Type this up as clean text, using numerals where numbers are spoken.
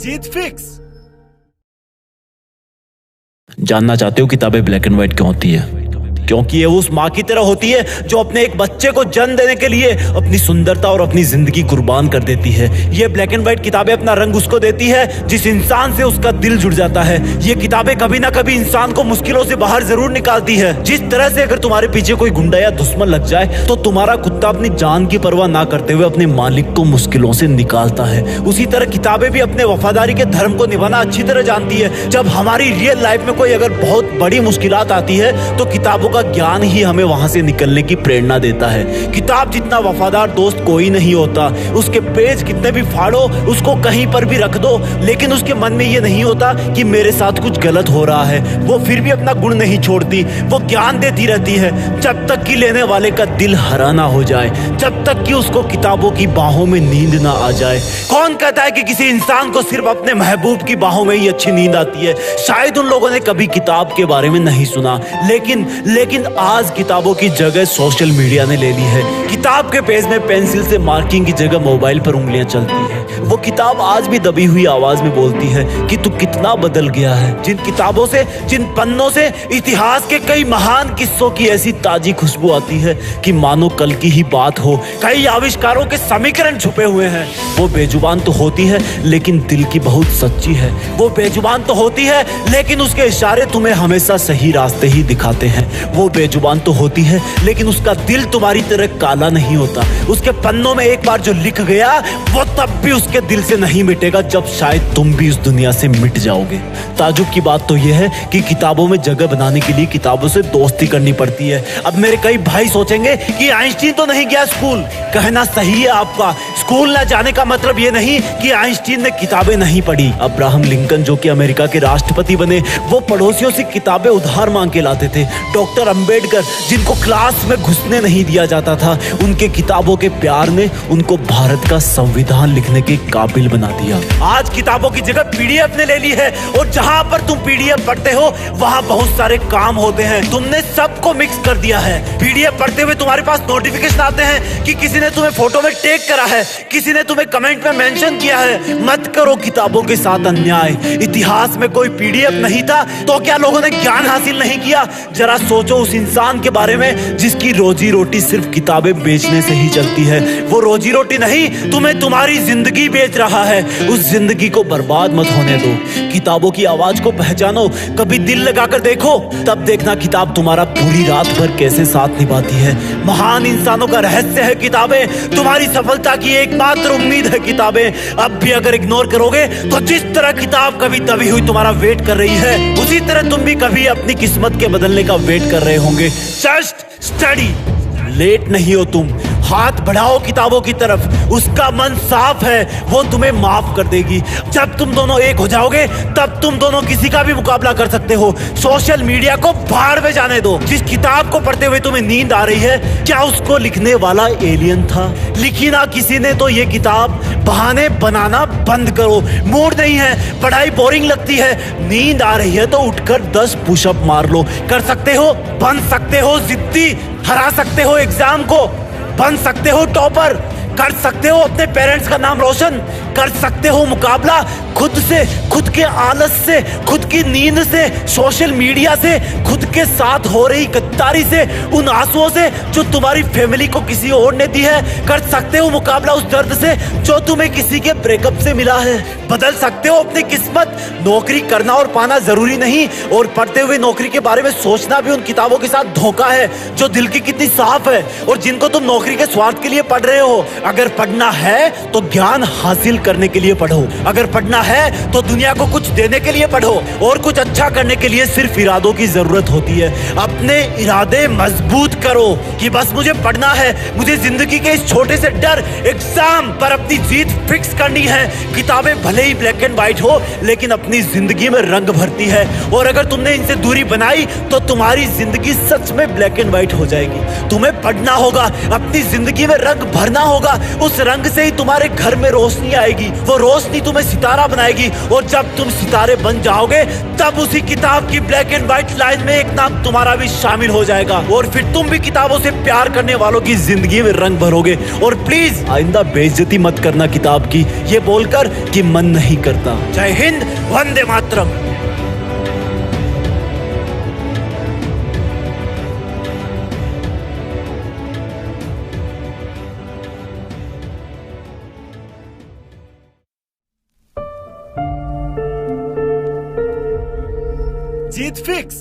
जीत fix. जानना चाहते हो किताबें ब्लैक एंड व्हाइट क्यों होती है? क्योंकि ये उस माँ की तरह होती है जो अपने एक बच्चे को जन्म देने के लिए अपनी सुंदरता और अपनी जिंदगी कुर्बान कर देती है। ये ब्लैक एंड व्हाइट किताबें अपना रंग उसको देती है जिस इंसान से उसका दिल जुड़ जाता है। ये किताबें कभी ना कभी इंसान को मुश्किलों से बाहर जरूर निकालती है। जिस तरह से अगर तुम्हारे पीछे कोई गुंडा या दुश्मन लग जाए तो तुम्हारा कुत्ता अपनी जान की परवाह ना करते हुए अपने मालिक को मुश्किलों से निकालता है, उसी तरह किताबें भी अपने वफादारी के धर्म को निभाना अच्छी तरह जानती है। जब हमारी रियल लाइफ में कोई अगर बहुत बड़ी मुश्किलात आती है तो किताबों का ज्ञान ही हमें वहां से निकलने की प्रेरणा देता है। किताब जितना वफादार दोस्त कोई नहीं होता। उसके पेज कितने भी फाड़ो, उसको कहीं पर भी रख दो, लेकिन उसके मन में ये नहीं होता कि मेरे साथ कुछ गलत हो रहा है। वो फिर भी अपना गुण नहीं छोड़ती, वो ज्ञान देती रहती है जब तक कि लेने वाले का दिल हरा ना हो जाए, जब तक कि उसको किताबों की बाहों में नींद ना आ जाए। कौन कहता है कि किसी इंसान को सिर्फ अपने महबूब की बाहों में ही अच्छी नींद आती है? शायद उन लोगों ने कभी किताब के बारे में नहीं सुना, लेकिन आज किताबों की जगह सोशल मीडिया ने ले ली है। किताब के पेज में पेंसिल से मार्किंग की जगह मोबाइल पर उंगलियां चलती हैं। वो किताब आज भी दबी हुई आवाज में बोलती है कि तू कितना बदल गया है। जिन किताबों से, जिन पन्नों से इतिहास के कई महान किस्सों की ऐसी ताजी खुशबू आती है कि मानो कल की ही बात हो। कई आविष्कारों के समीकरण छुपे हुए हैं। वो बेजुबान तो होती है लेकिन दिल की बहुत सच्ची है। वो बेजुबान तो होती है लेकिन उसके इशारे तुम्हें हमेशा सही रास्ते ही दिखाते हैं। वो बेजुबान तो होती है लेकिन उसका दिल तुम्हारी तरह काला नहीं होता। उसके पन्नों में एक बार जो लिख गया वो तब भी उसके दिल से नहीं मिटेगा जब शायद तुम भी उस दुनिया से मिट जाओगे। ताजुब की बात तो यह है कि किताबों में जगह बनाने के लिए किताबों से दोस्ती करनी पड़ती है। अब मेरे कई भाई सोचेंगे कि आइंस्टीन तो नहीं गया स्कूल। कहना सही है आपका। स्कूल न जाने का मतलब ये नहीं कि आइंस्टीन ने किताबें नहीं पढ़ी। अब्राहम लिंकन जो कि अमेरिका के राष्ट्रपति बने, वो पड़ोसियों से किताबें उधार मांग के लाते थे। डॉक्टर अंबेडकर जिनको क्लास में घुसने नहीं दिया जाता था, उनके किताबों के प्यार ने उनको भारत का संविधान लिखने के काबिल बना दिया। आज किताबों की जगह पीडीएफ ने ले ली है और जहां पर तुम पीडीएफ पढ़ते हो वहां बहुत सारे काम होते हैं। तुमने सबको मिक्स कर दिया है। पीडीएफ पढ़ते हुए तुम्हारे पास नोटिफिकेशन आते हैं कि किसी ने तुम्हें फोटो में टैग करा है, किसी ने तुम्हें कमेंट में मेंशन किया है। मत करो किताबों के साथ अन्याय। इतिहास में कोई पीडीएफ नहीं था तो क्या लोगों ने ज्ञान हासिल नहीं किया? जरा सोचो उस इंसान के बारे में जिसकी रोजी रोटी सिर्फ किताबें बेचने से ही चलती है। वो रोजी रोटी नहीं, तुम्हें तुम्हारी जिंदगी बेच रहा है। उस जिंदगी को बर्बाद मत होने दो। किताबों की आवाज को पहचानो, कभी दिल लगाकर देखो, तब देखना किताब तुम्हारा पूरी रात भर कैसे साथ निभाती है। महान इंसानों का रहस्य है किताबें। तुम्हारी सफलता की एकमात्र उम्मीद है किताबें। अब भी अगर इग्नोर करोगे तो जिस तरह किताब कभी दबी हुई तुम्हारा वेट कर रही है, उसी तरह तुम भी कभी अपनी किस्मत के बदलने का वेट कर रहे होंगे। Just study. लेट नहीं हो तुम। हाथ बढ़ाओ किताबों की तरफ। उसका मन साफ है, वो तुम्हें माफ कर देगी। जब तुम दोनों एक हो जाओगे तब तुम दोनों किसी का भी मुकाबला कर सकते हो। सोशल मीडिया को भाड़ में जाने दो। जिस किताब को पढ़ते हुए तुम्हें नींद आ रही है, क्या उसको लिखने वाला एलियन था? लिखी ना किसी ने तो ये किताब। बहाने बनाना बंद करो। मूड नहीं है, पढ़ाई बोरिंग लगती है, नींद आ रही है तो उठकर 10 पुशअप मार लो। कर सकते हो, बन सकते हो जिद्दी, हरा सकते हो एग्जाम को, बन सकते हो टॉपर, कर सकते हो अपने पेरेंट्स का नाम रोशन, कर सकते हो मुकाबला खुद से, खुद के आलस से, खुद की नींद से, सोशल मीडिया से, खुद के साथ हो रही गद्दारी से, उन आंसुओं से जो तुम्हारी फैमिली को किसी और ने दी है। कर सकते हो मुकाबला उस दर्द से जो तुम्हें किसी के ब्रेकअप से मिला है। बदल सकते हो अपनी किस्मत। नौकरी करना और पाना जरूरी नहीं, और पढ़ते हुए नौकरी के बारे में सोचना भी उन किताबों के साथ धोखा है जो दिल की कितनी साफ है और जिनको तुम नौकरी के स्वार्थ के लिए पढ़ रहे हो। अगर पढ़ना है तो ज्ञान हासिल करने के लिए पढ़ो। अगर पढ़ना है तो दुनिया को कुछ देने के लिए पढ़ो, और कुछ अच्छा करने के लिए सिर्फ इरादों की जरूरत होती है। अपने इरादे मजबूत करो कि बस मुझे पढ़ना है, मुझे जिंदगी के इस छोटे से डर एग्जाम पर अपनी जीत फिक्स करनी है। किताबें भले ही ब्लैक एंड व्हाइट हो लेकिन अपनी जिंदगी में रंग भरती है, और अगर तुमने इनसे दूरी बनाई तो तुम्हारी जिंदगी सच में ब्लैक एंड व्हाइट हो जाएगी। तुम्हें पढ़ना होगा, अपनी जिंदगी में रंग भरना होगा। उस रंग से ही तुम्हारे घर में रोशनी आएगी। वो रोशनी तुम्हें सितारा बनाएगी, और जब तुम सितारे बन जाओगे तब उसी किताब की ब्लैक एंड व्हाइट लाइन में एक नाम तुम्हारा भी शामिल हो जाएगा, और फिर तुम भी किताबों से प्यार करने वालों की जिंदगी में रंग भरोगे। और प्लीज आइंदा बेइज्जती मत करना किताब की, ये बोलकर कि मन नहीं करता। जय हिंद, वंदे मातरम। जीत फिक्स।